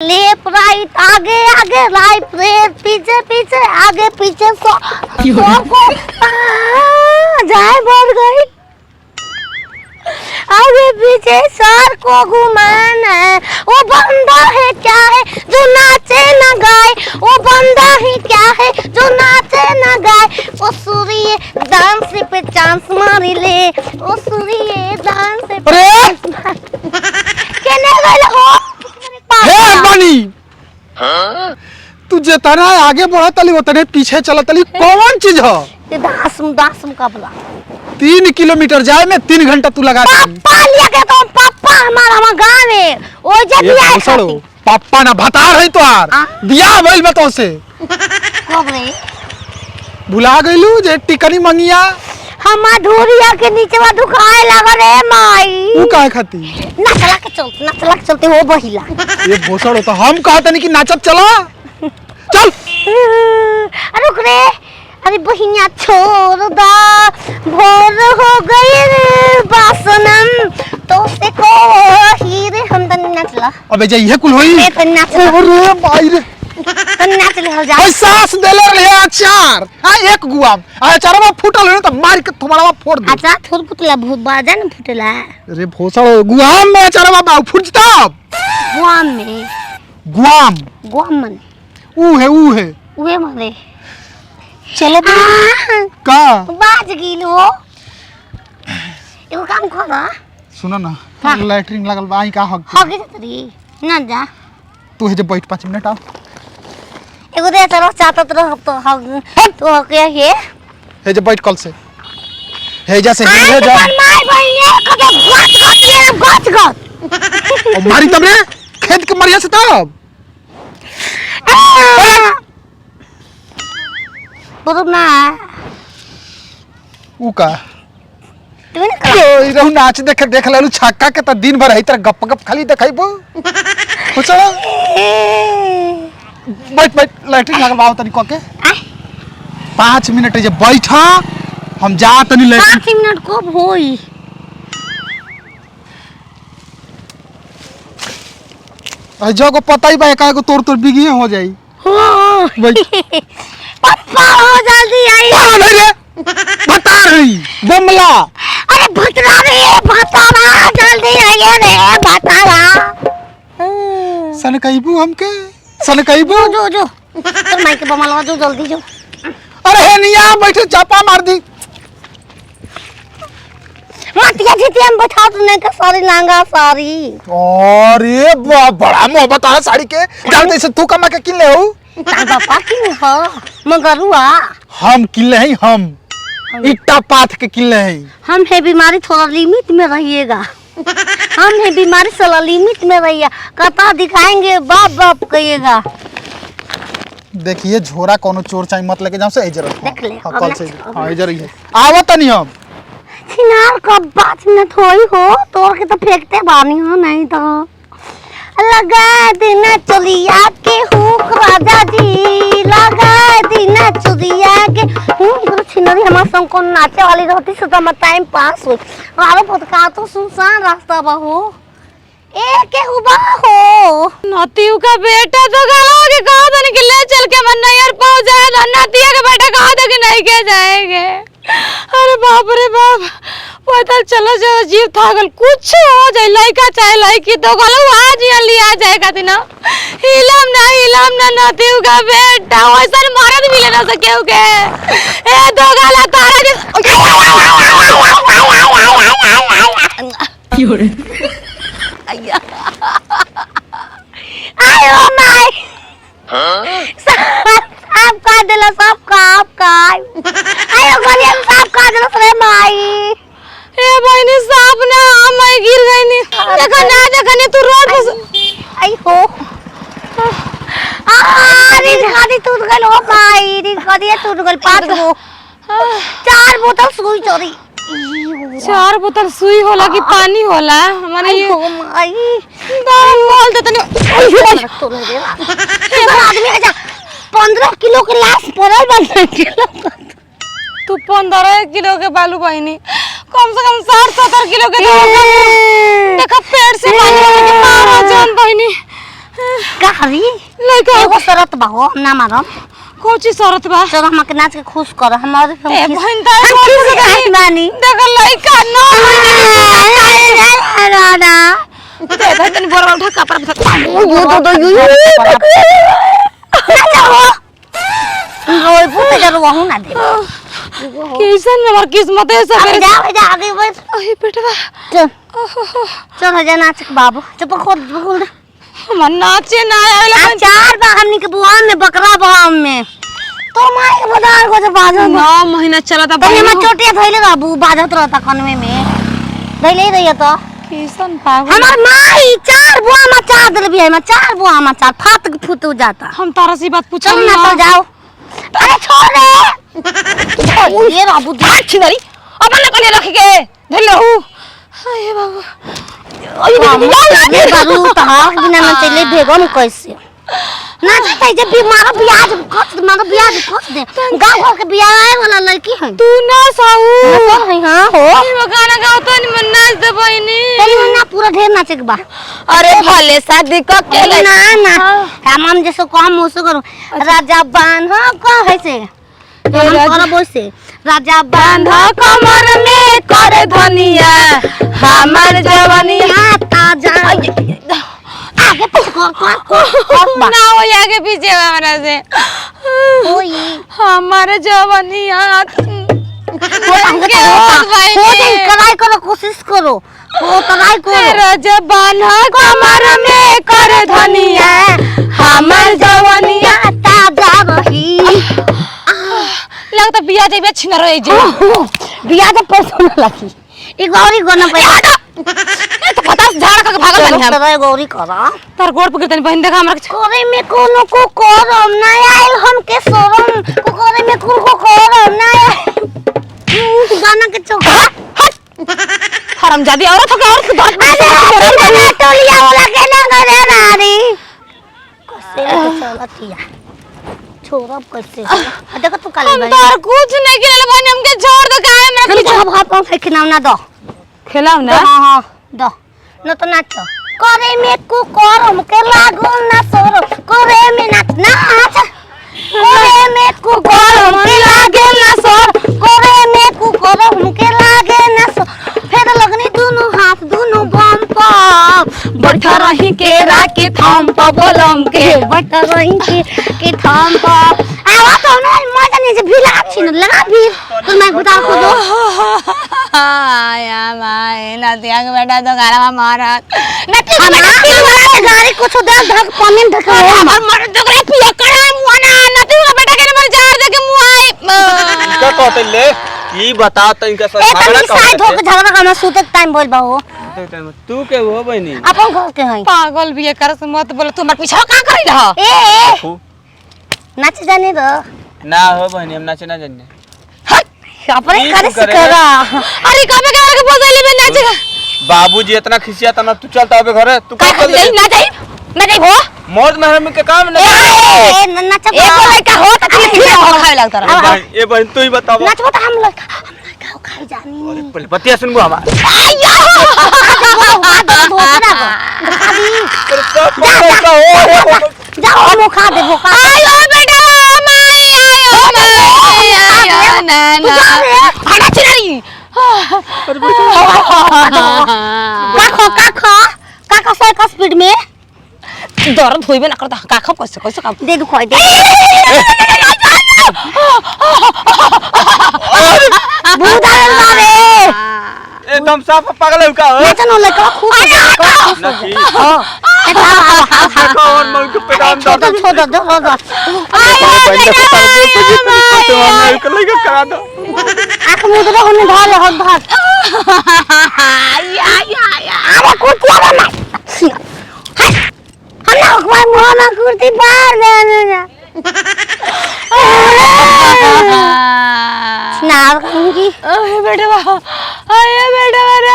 Left right आगे आगे right left पीछे पीछे आगे पीछे जाए बढ़ गई आगे पीछे सर को घुमाना है। वो बंदा है क्या है जो नाचे न गाए, वो बंदा है क्या है जो नाचे न गाए। वो सूर्य डांस पे चांस मारी ले, वो सूर्य डांस पे केने गइल हो हे बनी तू जितना आगे बढ़त तली उतने पीछे चलत तली कौन चीज हो? दासम का बोला 3 किलोमीटर जाए में 3 घंटा तू लगा पापा लिया के तो पापा हमारा गांव में ओ जे बियाह खाती पापा ना भतार है तोहार बियाह भइल बा तोसे कब रे भुला गइलू जे टिकनी मंगिया हम धुरिया के नीचे वा दुखाए लगा रे माई। तू काहे खाती नचला के चलते हो बहिला ये भोसड़ो तो हम कहत नहीं कि नाचत चला चल रुक रे। अरे बहिनिया छोड़ दा भोर हो गई रे बासनम तो से को हीरे हम तनी नचला अबे जे ये कुल होई ए तनी नाच अरे भाई रे तनी नाच ले हो जा भाई सांस देले रे अचार हां एक गुआम अचारवा फूटल है तो मार के तुम्हारा फोड़ दे। अच्छा थोड़ फुटला बहुत बाजा न फुटला अरे भोसड़ो गुआम में अचारवा बा फूटता गुआम मन ऊ है उहे मारे चलो का बाज गिलो एगो काम कर सुनो ना लैट्रिन लगल बा आई का हक हगे तरी ना जा तू हे जे बैठ 5 मिनट आ एगो दे चलो चाहत रह तो हग तो हके हे जे बैठ कल से हे जा से हे जा माय बहिने कदे गच और मारी तब रे खेत के मरिया से तब बोल ना ऊ का तू ने ओइ रहू नाच देख लेलू छक्का के त दिन भर है तरह गप खाली देखाइबो हो चलो बैठ लैट्रिन लगल बाव तनी क के 5 मिनट जे बैठा हम जा तनी लैट्रिन 5 मिनट कब होई आ जगो पता ही बा एकागो तोर बिगिए हो जाई हो पापा हो जल्दी आई नहीं रे बता रही बमला अरे भतरा रे भतरा जल्दी आइए रे भतरा सन कहिबू हमके सन कहिबू जो तो माइक बमला जो जल्दी जो अरे हे निया बैठे चापा मार दी माटिया जीती हम बैठा तूने का सारी लांगा सारी अरे बड़ा मोहब्बत है साड़ी के जानते से तू कमा के किन ले हो तार बापा की हो मगरुआ हम किले हैं हम इट्टा पाथ के किले हैं हम है बीमारी थोड़ा लिमिट में रहिएगा हम है बीमारी थोड़ा लिमिट में रहिए कता दिखाएंगे बाप बाप कहिएगा। देखिए झोरा कोनो चोर चाई मत लेके जाओ से इधर देख ले कल से हां इधर ही है आवत नहीं हम चिनार कब 5 मिनट होई हो तोड़ के तो फेंकते बानी हो नहीं तो लगा देना चलिया के हुक राजा जी लगा देना चलिया के गुरु छिनरी हमार संग को नाचे वाली रहती से तो टाइम पास हो आरो पतका तो सुनसान रास्ता बहो ए के हुबा हो नतियू का बेटा तो गलो के कहा था कि ले चल के मन यार पहुंच जाए नतिया का बेटा कहा था कि नहीं के जाएंगे। अरे बाप रे बाप पता चलो जो जीव थागल कुछ हो जाए लड़का चाहे लड़की तो गलो आज यहाँ लिया जाएगा ना हिलम ना नतियू का बेटा वैसा मरद मिले ना सके उके ए दो गला तारा जी आयो माय साफ का देला साफ का आयो गलिया में साफ का देला रे माई ए बहनी साफ ना मैं गिर गई नी देखा नहीं तू रोड पे आई हो री गाड़ी टूट गई हो माई री गाड़ी टूट गई 5 गो 4 बोतल सुई चोरी 4 बोतल सुई होला कि पानी होला माने ये आई दाम बोल दे तने आदमी आजा 15 किलो के लाश पड़ल 15 किलो तू 15 किलो के बालू बहनी कम से कम 60-70 किलो के देखा पेट से पानी के मारो जान बहनी गाड़ी लइका एगो शरत बा हो हम ना मारम कोची शरत बा चलो हमके नाच के खुश कर हमारे ए बहन तारे खुश रहत बानी देख लइका नो राडा दे दे तनी बोरा उठा कपड़ा बता रोई पुते जरो वहु ना दे कैसन हमर किस्मत है सब अब जा आगे बैठ अरे बेटवा चल चल हो जा नाच के बाबू चुप खोल दे हम नाचे ना आवेला चार बा हमनी के बुआ में बकरा बहाम में तो माई के बदार को से बाजो 9 महीना चला था पहले मैं चोटिया धइले बाबू बाजत रहता कनवे में धइले रहिए तो कैसन पागल हमार माई चार बुआ में चार दिल भी है मैं चार बुआ में चार फाट फुट जाता हम तारा से बात पूछा चल ना तो जाओ अरे छोड़ दे ये बाबू छिनरी अपन न कने रख के धल लहू हाय बाबू ये बाबू तहार बिना न चले भेगम कैसे ना चाहते जब भी मारो ब्याज खर्च दे गांव घर के बियाह आए वाला लड़की है तू ना साऊ तो है हां हो ये गाना गाओ तो नहीं मन नाच दे बहिनी तेरी ना पूरा ढेर नाचे के बा अरे भले शादी क के ना हम जैसे कहम ओसो करो राजा बांध कहे से हम करब ओसे राजा बांध कमर में कर धनिया हमर जवानिया ताजा आगे पीछे कर ना हो आगे पीछे हमरा से ओई हमर जवानिया कराई करो कोशिश करो वो कराई करो राजा बांधा कमर में कर धनिया हमर जवानिया ताजा रही लगता बिया जेबे छिन रहे जे बिया तो पैसा ना लगी ई गौरी गोना पैसा तो पता झाड़ का भागल बनी हम तरह गौरी करा तार गोड़ पकड़ तनी बहन देखा हमरा करे में कोनो को करम ना आइल हम के सोरम को करे में को करम ना गाना के चौका हरामजादी औरत के औरत बात अरे टोलिया वाला के ना करे नारी कैसे लेके चलतिया छोरब कैसे देखो तू काले हम तार कुछ नहीं खेले बहन हमके छोड़ दो काहे मेरा हम तो भात पान खाई खिलाव ना दो खेलाव ना हां दो न तो नाच करे में को करम के लागो ना सोरो करे में नाच करे में को करम के लागे ना सोर करे में को करम के लागे ना सोर फिर लगनी दोनों हाथ दोनों बम पर बैठा रही के राके थाम प बोलम के बैठा रही के थाम पर आवा तो ना मजा नहीं से भिला छिन लगा भी तो मैं बता को दो आया माय ना दिया के बेटा तो गाना में मारत नती हमारा गाड़ी कुछ दे धक पमिन धक हमर मर जगरे पिया करा मुआना नती के बेटा के मर जार दे के मुआई क्या कहते ले ई बता त इनका सब झगड़ा साइड होके झगड़ा करना सूते टाइम बोल बाहो तू के हो बहनी अपन घर के हई पागल बिया कर से मत बोल तू हमर पीछा का करी रहा ए नाच जाने दो ना हो बहनी हम नाचे ना जाने अपने ई करे तू करे सिकरा अरे कबे के बोले में नाचेगा बाबूजी इतना खिसिया तना तू चलता अबे घरे तू का का कर ले ना जाई मैं जाई हो मौज महरम के काम नहीं ए नाच एगो लड़का हो त फिर हो खाए लगता रहा ए बहन तू ही बताओ नाच बता हम लोग खाई जानी पहले बतिया सुनबो हमार जाओ मुखा दे भोका आयो बेटा माई आयो ना ना हटा चिराई काखो से का स्पीड में दर्द होइबे ना करता काखो कैसे काम दे दुखाई दे बुदार मारे एकदम साफ पागल है का हो नाचन वाले का खूब नकी हां देखो और मऊ के पेटान दो छोड़ दो बहन के पता तो हम के लगा करा दो आंख मुंह दे होने धार हो धार अरे कुतिया ना हन्ना कोई मोना कुर्ती पार दे नार कहूंगी अरे बेटा आया बेटा रे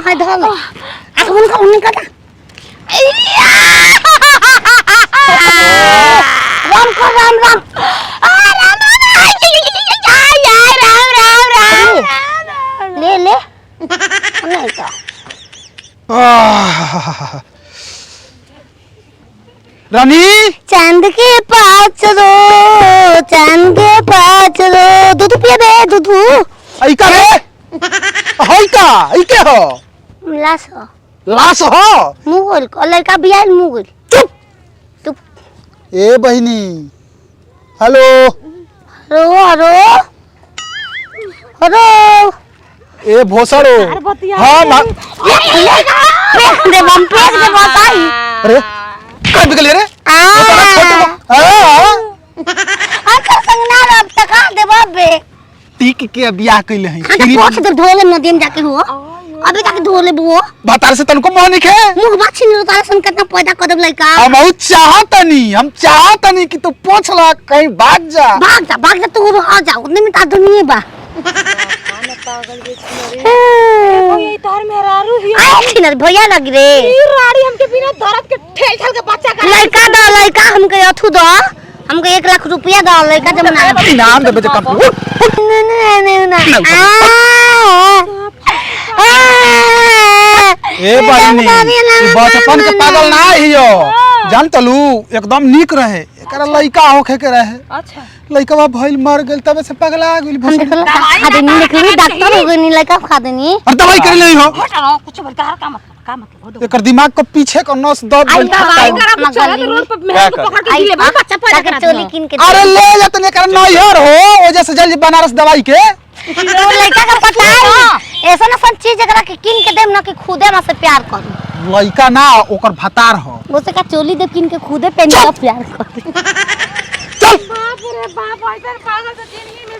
हाय धर आंख मुंह का उन्हीं का राम को राम राम ले ले नहीं तो रानी चांद के पाँच रो, चांद के पाँच रो, दूध पिए बे दूध। आई का रे हई का ई के हो लाश हो, लाश हो मुगल को लड़का बियाह मुगल। चुप चुप। ए बहिनी हेलो रो रो रो। ए भोसड़ो हां मां फेंक दे बम, फेंक दे बताई। अरे कब निकल रे अंकल संग ना रब तक दे बाबे। टीक के बियाह कइले हई हां पोछ दे ढोले नदी में जाके हो, अभी जाके ढोले बुओ। बतार से तनको मोह निखे मुंह बाछी नो तारा सन कितना पैदा कर दब लइका। हम हम चाहतनी कि तू पोछला कहीं भाग जा भाग जा तू आ जा, उतने में ता दुनिया बा। ये तार मेहरारू ही आई छिनर भैया लग रे। ई राड़ी हमके बिना दर्द के ठेल ठेल के बच्चा का लइका दो, लइका हमके अथु दो, हमके 1 लाख रुपया दो लइका जमना। नाम दे बजे कम ए बहिनी ई बचपन के पागल ना हियो जान तलू एकदम नीक रहे एकरा लइका होखे के रहे। अच्छा लइका भइल मर गेल तबे से पगला गेल हम देखल खा देनी, देखली डॉक्टर हो गनी लइका खा देनी। और दवाई कर ले हो हटाओ कुछ बोल का मतलब एकर दिमाग के पीछे का नस दर्द आई गइल दवाई था। करा चला तो रोड पर मेरे को पकड़ के दिले बा बच्चा पैदा कर चोली किन के। अरे ले जा तने एकर नैहर हो वजह से जल्दी बनारस दवाई के लइका का पता है ऐसा ना सन चीज एकरा के किन के देम ना कि खुदे ना से प्यार करू। लइका ना ओकर भतार हो वो से का चोली दे किन के खुदे पहन के प्यार करू। चल बाप रे बाप ऐसा पागल तो जिंदगी में